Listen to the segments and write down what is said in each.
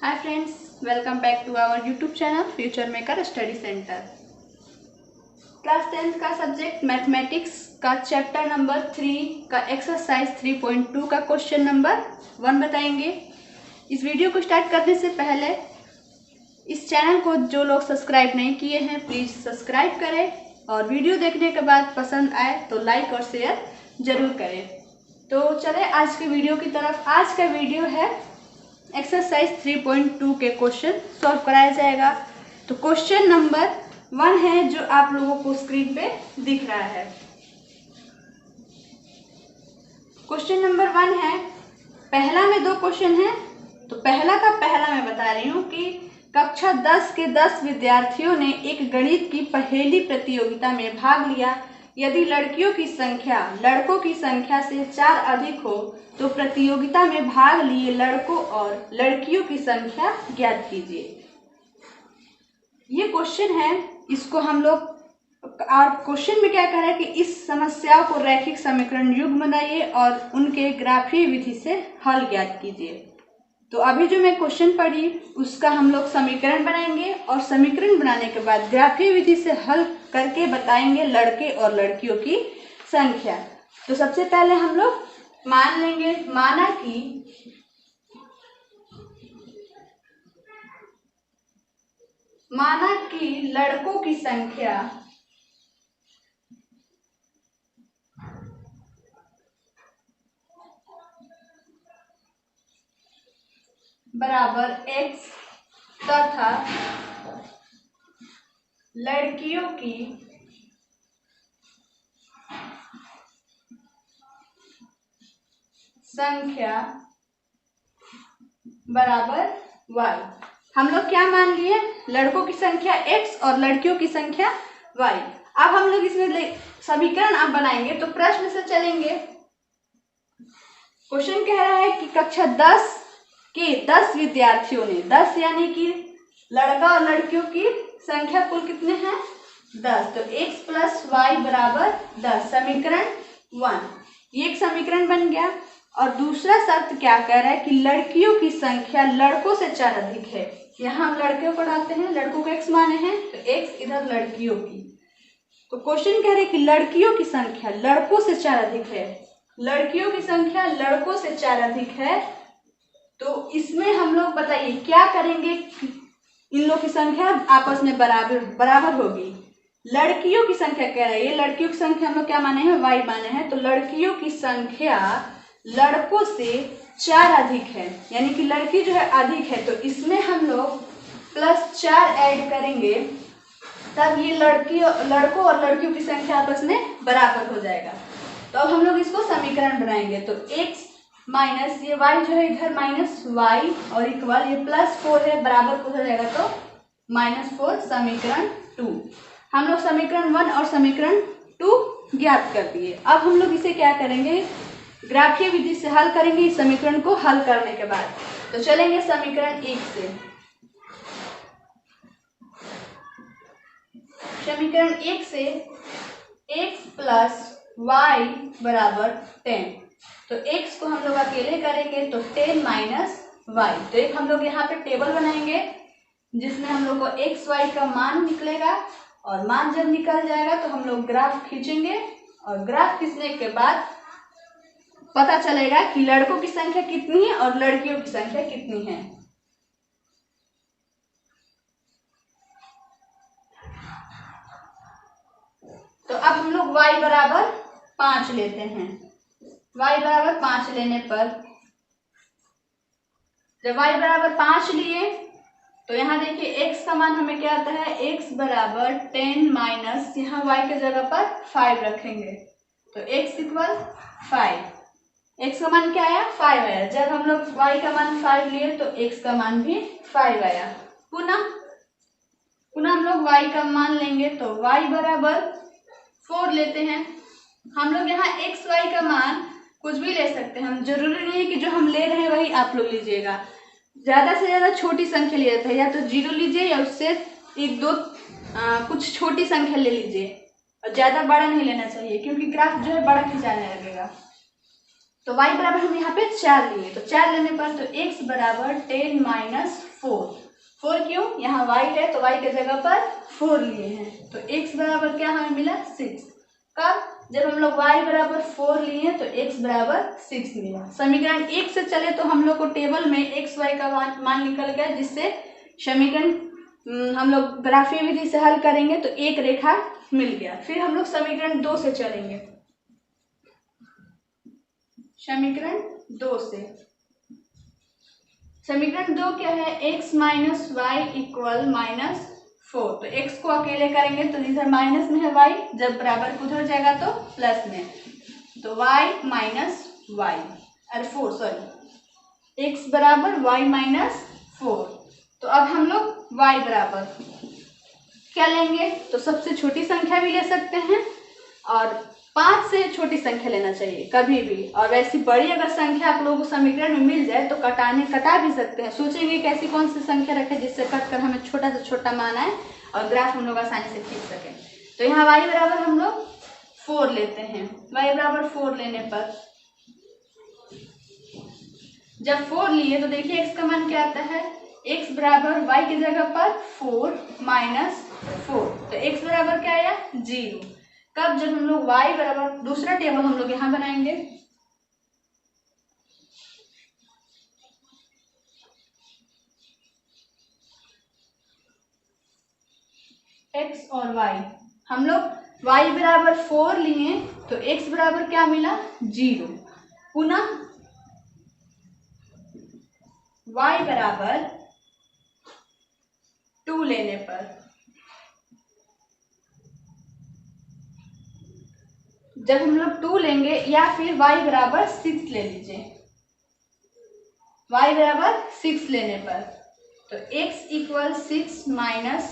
Hi friends, welcome back to our YouTube channel future maker study centre. Class 10th का subject mathematics का chapter number 3 का exercise 3.2 का question number 1 बताएंगे। इस video को start करने से पहले इस चैनल को जो लोग सब्सक्राइब नहीं किए हैं प्लीज़ सब्सक्राइब करें और वीडियो देखने के बाद पसंद आए तो लाइक और शेयर ज़रूर करें। तो चले आज के वीडियो की तरफ। आज का वीडियो है एक्सरसाइज 3.2 के क्वेश्चन सॉल्व कराया जाएगा। तो क्वेश्चन नंबर 1 है जो आप लोगों को स्क्रीन पे दिख रहा है। क्वेश्चन नंबर 1 है, पहला में 2 क्वेश्चन है। तो पहला का पहला मैं बता रही हूँ कि कक्षा 10 के 10 विद्यार्थियों ने एक गणित की पहेली प्रतियोगिता में भाग लिया। यदि लड़कियों की संख्या लड़कों की संख्या से 4 अधिक हो तो प्रतियोगिता में भाग लिए लड़कों और लड़कियों की संख्या ज्ञात कीजिए। ये क्वेश्चन है, इसको हम लोग और क्वेश्चन में क्या कह रहा है कि इस समस्या को रैखिक समीकरण युग्म बनाइए और उनके ग्राफीय विधि से हल ज्ञात कीजिए। तो अभी जो मैं क्वेश्चन पढ़ी उसका हम लोग समीकरण बनाएंगे और समीकरण बनाने के बाद ग्राफीय विधि से हल करके बताएंगे लड़के और लड़कियों की संख्या। तो सबसे पहले हम लोग मान लेंगे, माना कि लड़कों की संख्या बराबर x तथा लड़कियों की संख्या बराबर y। हम लोग क्या मान लिए, लड़कों की संख्या x और लड़कियों की संख्या y। अब हम लोग इसमें समीकरण अब बनाएंगे। तो प्रश्न से चलेंगे। क्वेश्चन कह रहा है कि कक्षा 10 के 10 विद्यार्थियों ने 10 यानी कि लड़का और लड़कियों की संख्या कुल कितने हैं 10। तो x प्लस वाई बराबर 10, समीकरण 1। ये एक समीकरण बन गया। और दूसरा शर्त क्या कह रहा है कि लड़कियों की संख्या लड़कों से 4 अधिक है। यहाँ हम लड़कियों को डालते हैं, लड़कों को x माने हैं तो x इधर लड़कियों की। तो क्वेश्चन कह रहे हैं कि लड़कियों की संख्या लड़कों से 4 अधिक है। लड़कियों की संख्या लड़कों से 4 अधिक है। तो इसमें हम लोग बताइए क्या करेंगे, इन लोग की संख्या आपस में बराबर होगी। लड़कियों की संख्या कह रहा है, ये लड़कियों की संख्या हम लोग क्या माने हैं y माने हैं। तो लड़कियों की संख्या लड़कों से 4 अधिक है, यानी कि लड़की जो है अधिक है। तो इसमें हम लोग +4 ऐड करेंगे तब ये लड़कों और लड़कियों की संख्या आपस में बराबर हो जाएगा। तो अब हम लोग इसको समीकरण बनाएंगे। तो x माइनस ये y जो है इधर माइनस y और इक्वल ये +4 है, बराबर हो जाएगा तो -4 समीकरण 2। हम लोग समीकरण 1 और समीकरण 2 ज्ञात कर दिए। अब हम लोग इसे क्या करेंगे, ग्राफीय विधि से हल करेंगे इस समीकरण को हल करने के बाद। तो चलेंगे समीकरण 1 से। समीकरण 1 से x प्लस वाई बराबर 10। तो x को हम लोग अकेले करेंगे तो 10 माइनस वाई। तो एक हम लोग यहाँ पे टेबल बनाएंगे जिसमें हम लोग को x y का मान निकलेगा और मान जब निकल जाएगा तो हम लोग ग्राफ खींचेंगे और ग्राफ खींचने के बाद पता चलेगा कि लड़कों की संख्या कितनी है और लड़कियों की संख्या कितनी है। तो अब हम लोग y बराबर 5 लेते हैं। y बराबर 5 लेने पर जब y बराबर 5 लिए तो यहाँ देखिए x का मान हमें क्या आता है, x बराबर 10 माइनस यहाँ y के जगह पर 5 रखेंगे तो x इक्वल 5। x का मान क्या आया 5 आया। जब हम लोग y का मान 5 लिए तो x का मान भी 5 आया। पुनः हम लोग y का मान लेंगे तो y बराबर 4 लेते हैं। हम लोग यहाँ x y का मान कुछ भी ले सकते हैं, हम जरूरी नहीं है कि जो हम ले रहे हैं वही आप लोग लीजिएगा। ज़्यादा से ज़्यादा छोटी संख्या ले जाता है, या तो 0 लीजिए या उससे 1-2 कुछ छोटी संख्या ले लीजिए और ज़्यादा बड़ा नहीं लेना चाहिए क्योंकि ग्राफ जो है बड़ा खिंचाने लगेगा। तो y बराबर हम यहाँ पे 4 लिए तो 4 लेने पर तो x बराबर 10 माइनस 4 क्यों, यहाँ y है तो y के जगह पर 4 लिए हैं, तो x बराबर क्या हमें मिला 6। कब, जब हम लोग y बराबर 4 लिए तो x बराबर 6 मिला। समीकरण 1 से चले तो हम लोग को टेबल में x y का मान निकल गया, जिससे समीकरण हम लोग ग्राफीय विधि से हल करेंगे तो एक रेखा मिल गया। फिर हम लोग समीकरण 2 से चलेंगे। समीकरण 2 से, समीकरण 2 क्या है, x माइनस वाई इक्वल -4। तो x को अकेले करेंगे तो इधर माइनस में है y, जब बराबर को उधर जाएगा तो प्लस में, तो y माइनस वाई, अरे 4 सॉरी, x बराबर y माइनस 4। तो अब हम लोग y बराबर क्या लेंगे, तो सबसे छोटी संख्या भी ले सकते हैं और 5 से छोटी संख्या लेना चाहिए कभी भी। और वैसी बड़ी अगर संख्या आप लोगों को समीकरण में मिल जाए तो कटा भी सकते हैं। सोचेंगे कि ऐसी कौन सी संख्या रखें जिससे कट कर हमें छोटा से छोटा मान आए और ग्राफ हम लोग आसानी से खींच सकें। तो यहाँ y बराबर हम लोग 4 लेते हैं। y बराबर 4 लेने पर जब 4 लिए तो देखिए x का मान क्या आता है, x बराबर y की जगह पर 4 माइनस 4, तो x बराबर क्या आया 0। कब, जब हम लोग y बराबर, दूसरा टेबल हम लोग यहाँ बनाएंगे, x और y, हम लोग y बराबर 4 लिए तो x बराबर क्या मिला 0। पुनः y बराबर 2 लेने पर, जब हम लोग 2 लेंगे, या फिर y बराबर 6 ले लीजिए, y बराबर 6 लेने पर, तो x इक्वल 6 माइनस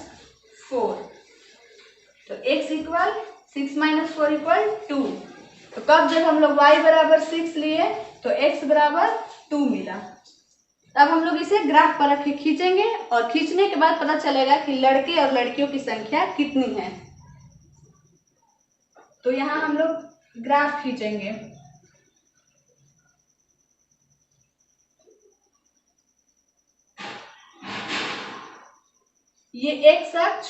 4, तो x इक्वल 6 माइनस 4 इक्वल 2। तो कब, जब हम लोग y बराबर 6 लिए तो x बराबर 2 मिला। अब हम लोग इसे ग्राफ पर रख के खींचेंगे और खींचने के बाद पता चलेगा कि लड़के और लड़कियों की संख्या कितनी है। तो यहाँ हम लोग ग्राफ खींचेंगे। ये x अक्ष,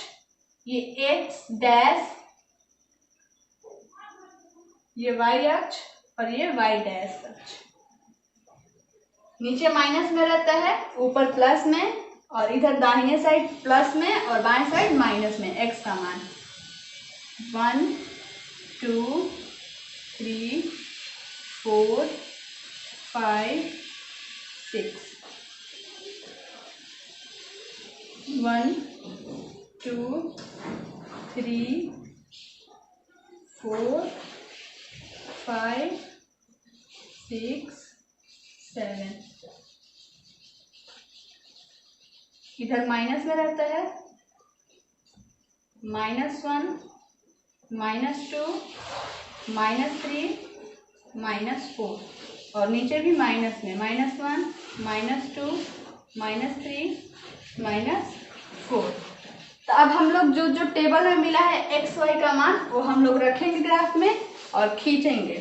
ये x डैश, ये y अक्ष और ये y डैश अक्ष। नीचे माइनस में रहता है, ऊपर प्लस में, और इधर दाहिने साइड प्लस में और बाएं साइड माइनस में x का मान 1 2 3 4 5 6, 1 2 3 4 5 6 7, इधर माइनस में रहता है, -1 -2 -3 -4, और नीचे भी माइनस में -1 -2 -3 -4। तो अब हम लोग जो टेबल में मिला है x y का मान वो हम लोग रखेंगे ग्राफ में और खींचेंगे।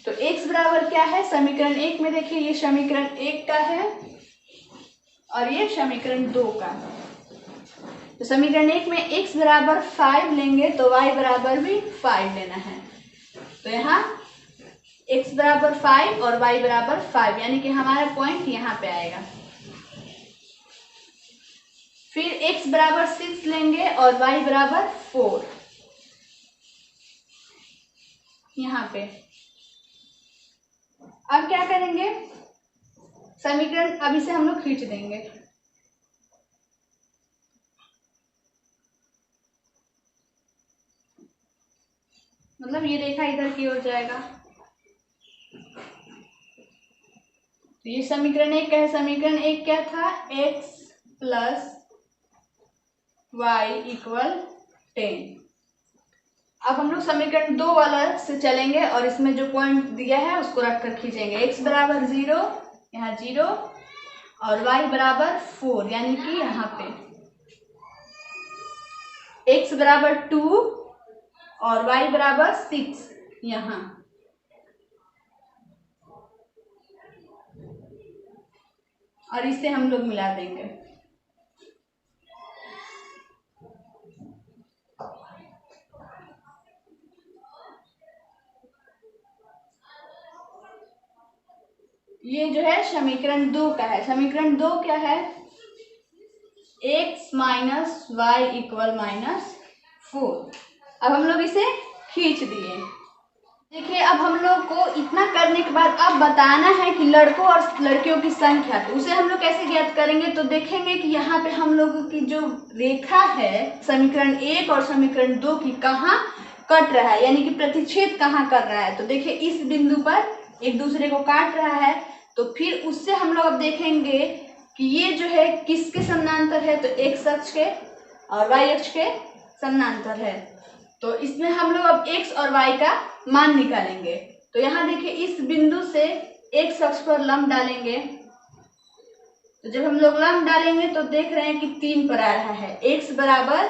तो x बराबर क्या है, समीकरण 1 में देखिए, ये समीकरण 1 का है और ये समीकरण 2 का है। तो समीकरण 1 में x बराबर 5 लेंगे तो y बराबर भी 5 लेना है। तो यहाँ x बराबर 5 और y बराबर 5, यानी कि हमारा पॉइंट यहाँ पे आएगा। फिर x बराबर 6 लेंगे और y बराबर 4 यहाँ पे। अब क्या करेंगे, समीकरण अभी से हम लोग खींच देंगे। मतलब ये रेखा इधर की ओर जाएगा। तो ये समीकरण 1 का है। समीकरण 1 क्या था, x प्लस वाई इक्वल 10। अब हम लोग समीकरण 2 वाला से चलेंगे और इसमें जो पॉइंट दिया है उसको रखकर खींचेंगे। x बराबर 0, यहाँ 0, और y बराबर 4, यानी कि यहाँ पे x बराबर 2 और y बराबर 6 यहाँ। और इसे हम लोग मिला देंगे। ये जो है समीकरण 2 का है। समीकरण 2 क्या है? x minus Y equal -4। अब हम लोग इसे खींच दिए। देखिए अब हम लोग को इतना करने के बाद अब बताना है कि लड़कों और लड़कियों की संख्या, तो उसे हम लोग कैसे ज्ञात करेंगे? तो देखेंगे कि यहाँ पे हम लोगों की जो रेखा है समीकरण 1 और समीकरण 2 की कहाँ कट रहा है, यानी कि प्रतिच्छेद कहाँ कर रहा है। तो देखिए इस बिंदु पर एक दूसरे को काट रहा है, तो फिर उससे हम लोग अब देखेंगे कि ये जो है किसके समानांतर है, तो x अक्ष के और y अक्ष के समानांतर है। तो इसमें हम लोग अब x और y का मान निकालेंगे। तो यहाँ देखिए इस बिंदु से x अक्ष पर लंब डालेंगे, तो जब हम लोग लंब डालेंगे तो देख रहे हैं कि 3 पर आ रहा है, x बराबर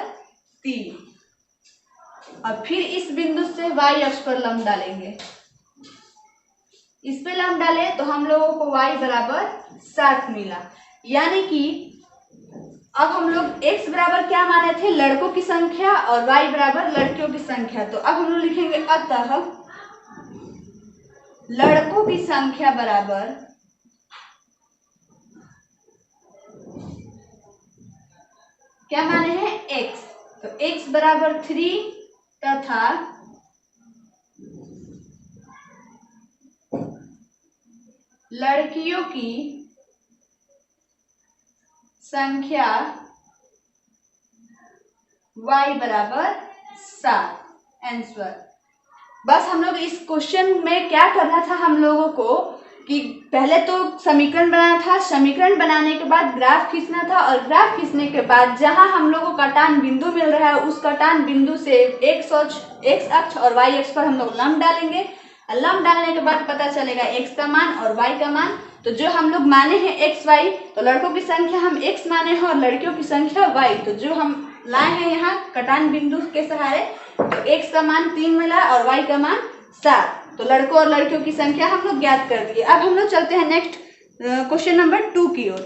3। और फिर इस बिंदु से y अक्ष पर लंब डालेंगे, इस पे लंब डाले तो हम लोगों को y बराबर 60 मिला। यानी कि अब हम लोग x बराबर क्या माने थे? लड़कों की संख्या, और y बराबर लड़कियों की संख्या। तो अब हम लोग लिखेंगे अतः लड़कों की संख्या बराबर क्या माने हैं? x। तो x बराबर 3 तथा लड़कियों की संख्या y बराबर 7। आंसर। बस हम लोग इस क्वेश्चन में क्या करना था हम लोगों को कि पहले तो समीकरण बनाना था, समीकरण बनाने के बाद ग्राफ खींचना था, और ग्राफ खींचने के बाद जहां हम लोगों को कटान बिंदु मिल रहा है उस कटान बिंदु से x अक्ष और y अक्ष पर हम लोग लंब डालेंगे। लंब डालने के बाद पता चलेगा x का मान और y का मान। तो जो हम लोग माने हैं x y, तो लड़कों की संख्या हम x माने हैं और लड़कियों की संख्या y। तो जो हम लाए हैं यहाँ कटान बिंदु के सहारे, तो x का मान 3 मिला और y का मान 7। तो लड़कों और लड़कियों की संख्या हम लोग ज्ञात कर दिए। अब हम लोग चलते हैं नेक्स्ट क्वेश्चन नंबर 2 की ओर।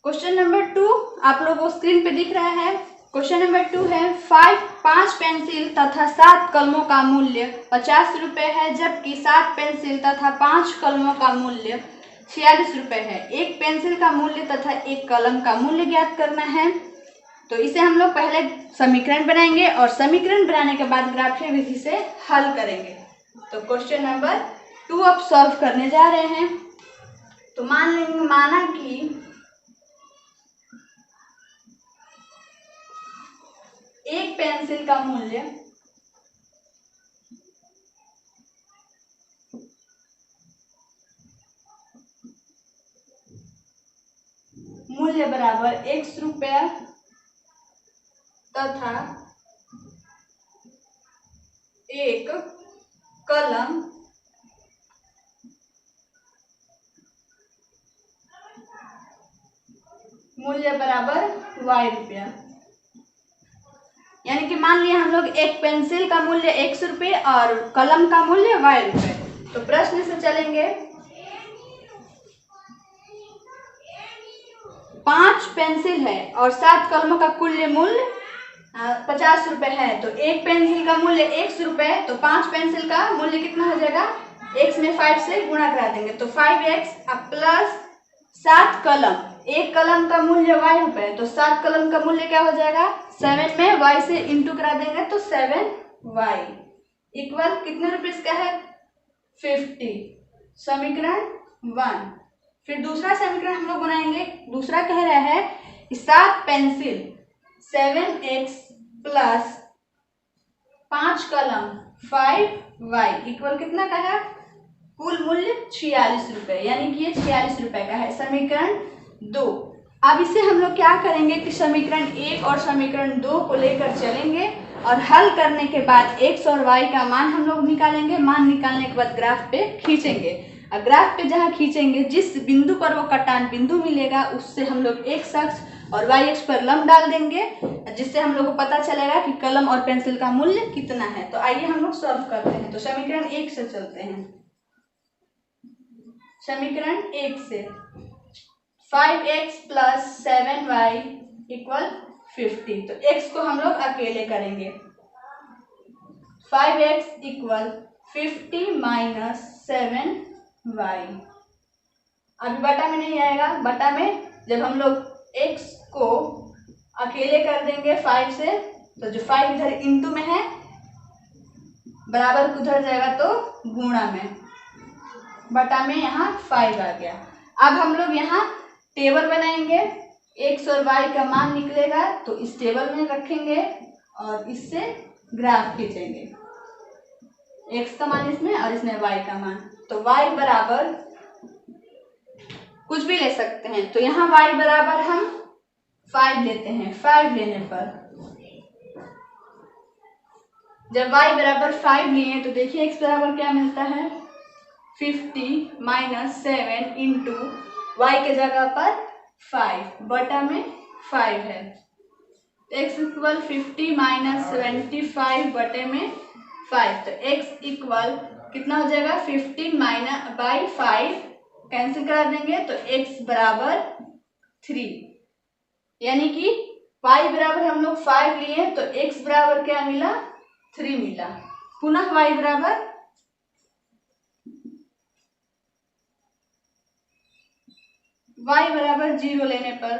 क्वेश्चन नंबर 2 आप लोगों को स्क्रीन पे दिख रहा है। क्वेश्चन नंबर 2 है 5 पेंसिल तथा 7 कलमों का मूल्य 50 रुपए है, जबकि 7 पेंसिल तथा 5 कलमों का मूल्य 46 रुपए है। एक पेंसिल का मूल्य तथा एक कलम का मूल्य ज्ञात करना है। तो इसे हम लोग पहले समीकरण बनाएंगे और समीकरण बनाने के बाद ग्राफीय विधि से हल करेंगे। तो क्वेश्चन नंबर 2 अब सॉल्व करने जा रहे हैं। तो माना कि एक पेंसिल का मूल्य बराबर x रुपया तथा एक कलम मूल्य बराबर y रुपया। यानी कि मान लिया हम लोग एक पेंसिल का मूल्य x रुपये और कलम का मूल्य y रुपये। तो प्रश्न से चलेंगे, 5 पेंसिल है और 7 कलमों का कुल मूल्य 50 रुपए है। तो एक पेंसिल का मूल्य x रुपए, तो 5 पेंसिल का मूल्य कितना हो जाएगा? x में 5 से गुणा करा देंगे, तो 5x प्लस 7 कलम, एक कलम का मूल्य y रुपए, तो 7 कलम का मूल्य क्या हो जाएगा? 7 में y से इंटू करा देंगे, तो 7y इक्वल कितने रुपीस का है? 50। समीकरण 1। फिर दूसरा समीकरण हम लोग बनाएंगे। दूसरा कह रहा है 7 पेंसिल 7x प्लस 5 कलम 5y इक्वल कितना का है? कुल मूल्य 46 रुपए, यानी कि ये 46 रुपए का है। समीकरण 2। अब इसे हम लोग क्या करेंगे कि समीकरण 1 और समीकरण 2 को लेकर चलेंगे और हल करने के बाद x और y का मान हम लोग निकालेंगे। मान निकालने के बाद ग्राफ पे खींचेंगे, और ग्राफ पे जहाँ खींचेंगे जिस बिंदु पर वो कटान बिंदु मिलेगा उससे हम लोग x अक्ष और y अक्ष पर लंब डाल देंगे, जिससे हम लोग को पता चलेगा कि कलम और पेंसिल का मूल्य कितना है। तो आइए हम लोग सॉल्व करते हैं। तो समीकरण 1 से चलते हैं। समीकरण 1 से 5x प्लस 7y इक्वल 50। तो x को हम लोग अकेले करेंगे। 5x इक्वल 50 माइनस 7y अभी बटा में नहीं आएगा, बटा में जब हम लोग x को अकेले कर देंगे 5 से, तो जो 5 इधर इंटू में है बराबर उधर जाएगा तो गुणा में, बटा में यहाँ 5 आ गया। अब हम लोग यहाँ टेबल बनाएंगे, x और y का मान निकलेगा तो इस टेबल में रखेंगे और इससे ग्राफ खींचेंगे, x का मान इसमें और इसमें y का मान। तो y बराबर कुछ भी ले सकते हैं, तो यहाँ y बराबर हम 5 लेते हैं। 5 लेने पर जब y बराबर 5 लिए तो देखिए x बराबर क्या मिलता है, 50 माइनस 7 इंटू वाई के जगह पर 5 बटा में 5 है, x इक्वल 50 माइनस 75 बटे में 5। तो x इक्वल कितना हो जाएगा, 15 माइनस बाई 5 कैंसिल करा देंगे तो x बराबर 3, यानी कि y बराबर हम लोग 5 लिए तो x बराबर क्या मिला, 3 मिला। पुनः y बराबर y बराबर 0 लेने पर,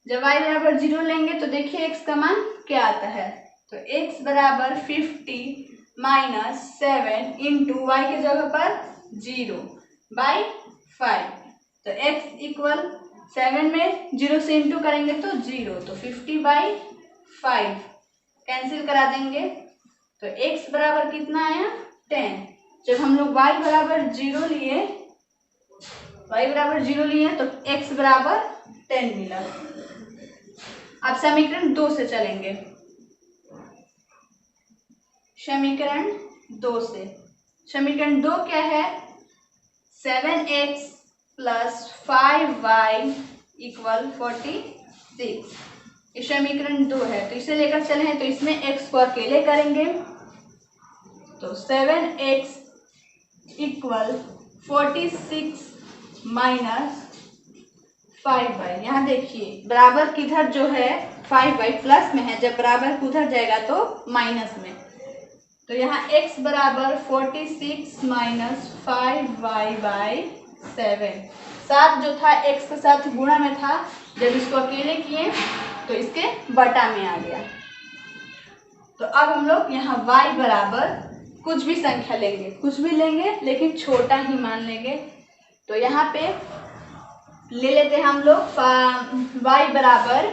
जब y बराबर 0 लेंगे तो देखिए x का मान क्या आता है, तो x बराबर 50 माइनस 7 इंटू वाई के जगह पर 0 बाई 5। तो x इक्वल 7 में 0 से इंटू करेंगे तो 0, तो 50 बाई 5 कैंसिल करा देंगे तो x बराबर कितना आया, 10। जब हम लोग y बराबर 0 लिए तो x बराबर 10 मिला। अब समीकरण 2 से चलेंगे, समीकरण 2 से, समीकरण 2 क्या है, 7x प्लस 5y इक्वल 46, ये समीकरण 2 है। तो इसे लेकर चले हैं तो इसमें x को अकेले करेंगे तो 7x इक्वल 46 माइनस 5y। यहाँ देखिए बराबर किधर जो है 5y प्लस में है, जब बराबर उधर जाएगा तो माइनस में, तो यहाँ x बराबर 46 माइनस 5y बाई 7। 7 जो था x के साथ गुणा में था, जब इसको अकेले किए तो इसके बटा में आ गया। तो अब हम लोग यहाँ y बराबर कुछ भी संख्या लेंगे, कुछ भी लेंगे लेकिन छोटा ही मान लेंगे। तो यहाँ पे ले लेते हैं हम लोग y बराबर,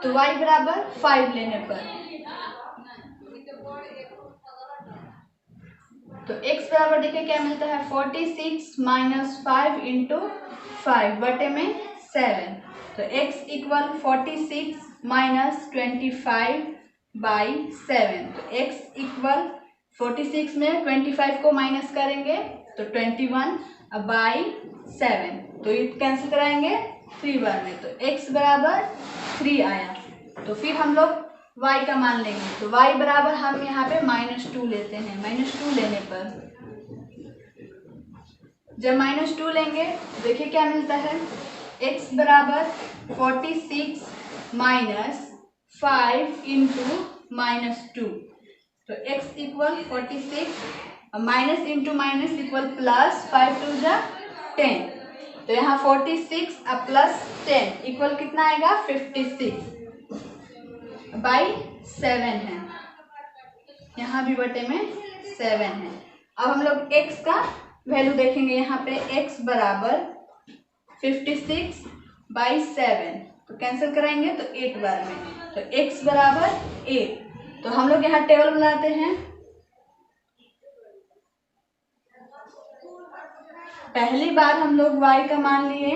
तो y बराबर 5 लेने पर, तो x बराबर देखिए क्या मिलता है, 46 माइनस 5 इंटू 5 बटे में 7। तो x इक्वल 46 माइनस 25 बाई 7। तो x इक्वल 46 में 25 को माइनस करेंगे तो 21 बाई 7, तो ये कैंसिल कराएंगे 3 बार में, तो x बराबर 3 आया। तो फिर हम लोग y का मान लेंगे, तो y बराबर हम यहाँ पे -2 लेते हैं। -2 लेने पर जब -2 लेंगे देखिए क्या मिलता है, x बराबर 46 माइनस 5 इंटू -2। तो x equal 46 minus into minus equal plus, 5 2 जा 10। तो यहाँ 46 अब प्लस 10 इक्वल कितना आएगा, 56 बाई 7 है, यहाँ भी बटे में 7 है। अब हम लोग x का वैल्यू देखेंगे, यहाँ पे x बराबर 56 बाई 7, तो कैंसिल कराएंगे तो 8 बार में, तो x बराबर 8। तो हम लोग यहाँ टेबल बनाते हैं, पहली बार हम लोग y का मान लिए,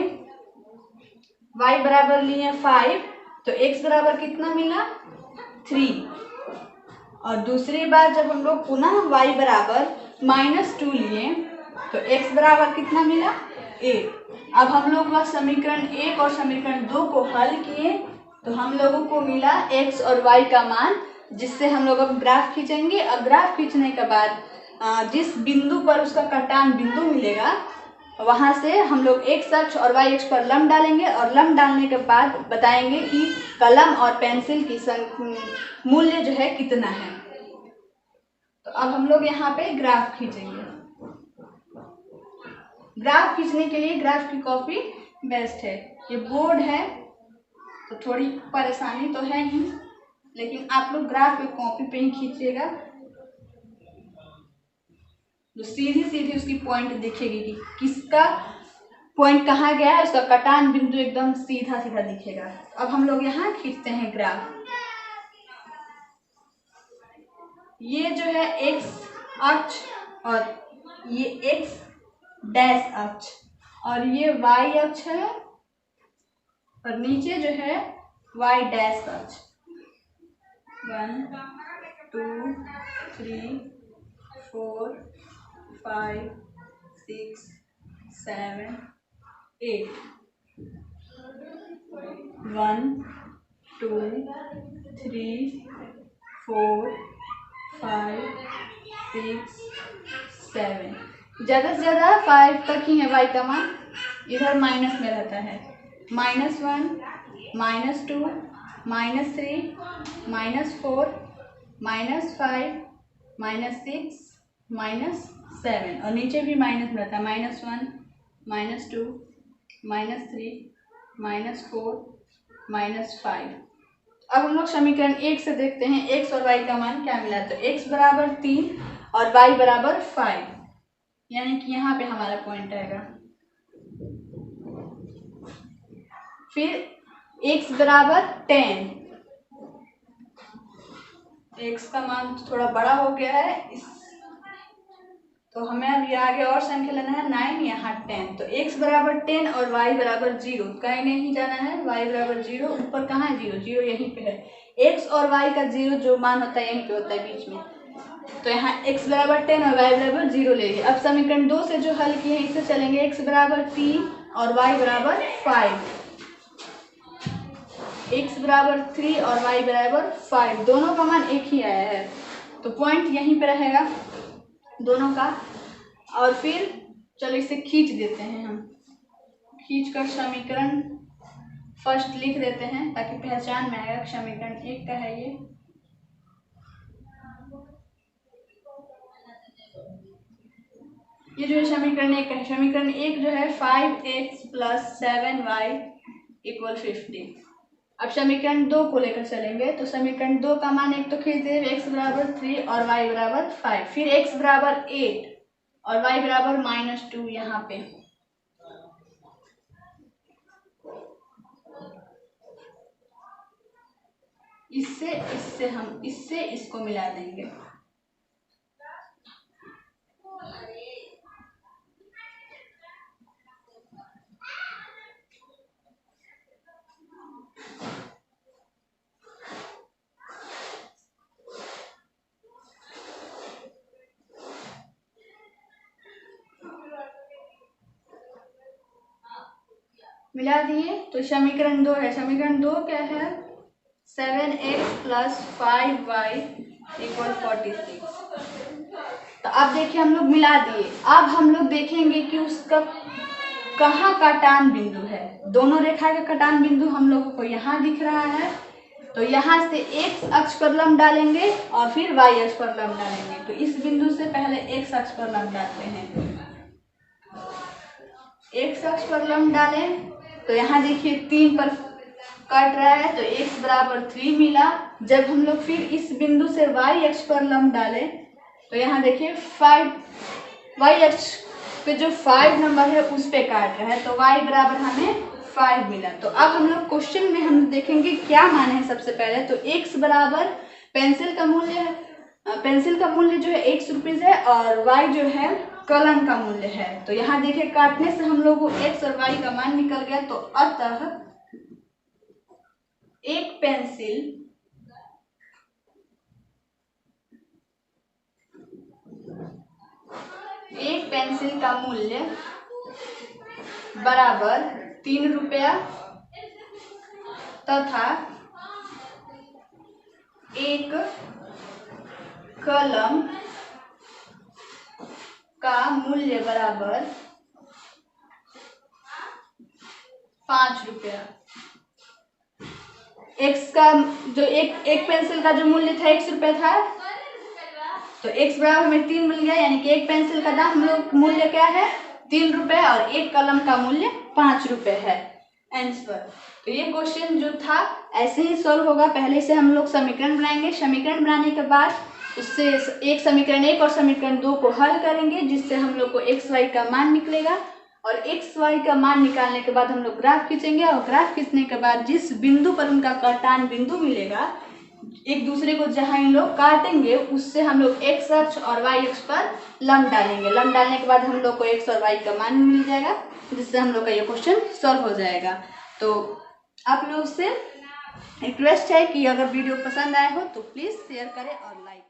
y बराबर लिए 5, तो x बराबर कितना मिला, 3। और दूसरी बार जब हम लोग पुनः y बराबर -2 लिए तो x बराबर कितना मिला, 8। अब हम लोग वह समीकरण 1 और समीकरण 2 को हल किए तो हम लोगों को मिला x और y का मान, जिससे हम लोग अब ग्राफ खींचेंगे। और ग्राफ खींचने के बाद जिस बिंदु पर उसका कटान बिंदु मिलेगा वहाँ से हम लोग x अक्ष और y अक्ष पर लंब डालेंगे, और लंब डालने के बाद बताएंगे कि कलम और पेंसिल की मूल्य जो है कितना है। तो अब हम लोग यहाँ पे ग्राफ खींचेंगे। ग्राफ खींचने के लिए ग्राफ की कॉपी बेस्ट है। ये बोर्ड है तो थोड़ी परेशानी तो है ही, लेकिन आप लोग ग्राफ की कॉपी पे ही खींचिएगा, जो सीधी सीधी उसकी पॉइंट दिखेगी कि किसका पॉइंट कहाँ गया है, उसका कटान बिंदु एकदम सीधा सीधा दिखेगा। अब हम लोग यहाँ खींचते हैं ग्राफ। ये जो है एक्स अक्ष और ये एक्स डैश अक्ष और ये वाई अक्ष है और नीचे जो है वाई डैश अक्ष। 1 2 3 4 5 6 7 8 1 2 3 4 5 6 7। ज़्यादा से ज़्यादा 5 तक ही है वाई का मान, इधर माइनस में रहता है। -1 -2 -3 -4 -5 -6 -7 और नीचे भी माइनस में रहता है। -1 -2 -3 -4 -5। अब हम लोग समीकरण 1 से देखते हैं x और y का मान क्या मिला। तो x बराबर 3 और y बराबर 5, यानी कि यहाँ पे हमारा पॉइंट आएगा। फिर x बराबर 10, x का मान थोड़ा बड़ा हो गया है तो हमें अब ये आगे और संख्या लेना है 9, यहाँ 10। तो x बराबर 10 और y बराबर 0, कहीं नहीं जाना है। y बराबर 0, ऊपर कहाँ है 0, 0 यहीं पे है। x और y का 0 जो मान होता है यहीं पे होता है बीच में। तो यहाँ x बराबर 10 और y बराबर 0 ले लिए। अब समीकरण 2 से जो हल किए हैं इससे चलेंगे। x बराबर 3 और y बराबर 5, x बराबर 3 और y बराबर 5, दोनों का मान एक ही आया है तो पॉइंट यहीं पे रहेगा दोनों का। और फिर चलो इसे खींच देते हैं, हम खींच कर समीकरण फर्स्ट लिख देते हैं ताकि पहचान में आएगा। समीकरण 1 का है ये जो है समीकरण 1 का है। समीकरण 1 जो है 5x + 7y = 50। अब समीकरण 2 को लेकर चलेंगे तो समीकरण 2 का मान एक तो खींच दे, x बराबर 3 और y बराबर 5, फिर x बराबर 8 और y बराबर -2 यहाँ पे। इससे इसको मिला देंगे। मिला दिए तो समीकरण 2 है। समीकरण 2 क्या है, 7x + 5y = 46। तो अब देखिए हम लोग मिला दिए। अब हम लोग देखेंगे कि उसका कहाँ कटान बिंदु है। दोनों रेखा का कटान बिंदु हम लोगों को यहाँ दिख रहा है, तो यहाँ से x अक्ष पर लंब डालेंगे और फिर y अक्ष पर लंब डालेंगे। तो इस बिंदु से पहले x अक्ष पर लंब डालते हैं। x अक्ष पर लंब डालें तो यहाँ देखिए 3 पर कट रहा है तो x बराबर 3 मिला। जब हम लोग फिर इस बिंदु से y अक्ष पर लंब डालें तो यहाँ देखिए 5, y अक्ष पे जो 5 नंबर है उस पे काट रहा है तो y बराबर हमें 5 मिला। तो अब हम लोग क्वेश्चन में हम देखेंगे क्या मान है। सबसे पहले तो x बराबर पेंसिल का मूल्य है, पेंसिल का मूल्य जो है 1 रुपीज़ है और y जो है कलम का मूल्य है। तो यहाँ देखिए काटने से हम लोग को x और y का मान निकल गया। तो अतः एक पेंसिल का मूल्य बराबर 3 रुपया तथा एक कलम का मूल्य बराबर 5 रुपया। x का जो एक पेंसिल का जो मूल्य था 1 रुपया था तो x बराबर हमें 3 मिल गया, यानी कि एक पेंसिल का दाम हम लोग मूल्य क्या है 3 रुपये और एक कलम का मूल्य 5 रुपये है आंसर। तो ये क्वेश्चन जो था ऐसे ही सॉल्व होगा। पहले से हम लोग समीकरण बनाएंगे, समीकरण बनाने के बाद उससे एक समीकरण 1 और समीकरण 2 को हल करेंगे, जिससे हम लोग को एक्स वाई का मान निकलेगा। और एक्स वाई का मान निकालने के बाद हम लोग ग्राफ खींचेंगे, और ग्राफ खींचने के बाद जिस बिंदु पर उनका कटान बिंदु मिलेगा, एक दूसरे को जहाँ इन लोग काटेंगे, उससे हम लोग एक्स अक्ष और वाई अक्ष पर लंब डालेंगे। लंब डालने के बाद हम लोग को एक्स और वाई का मान मिल जाएगा, जिससे हम लोग का ये क्वेश्चन सॉल्व हो जाएगा। तो आप लोग से रिक्वेस्ट है कि अगर वीडियो पसंद आए हो तो प्लीज़ शेयर करें और लाइक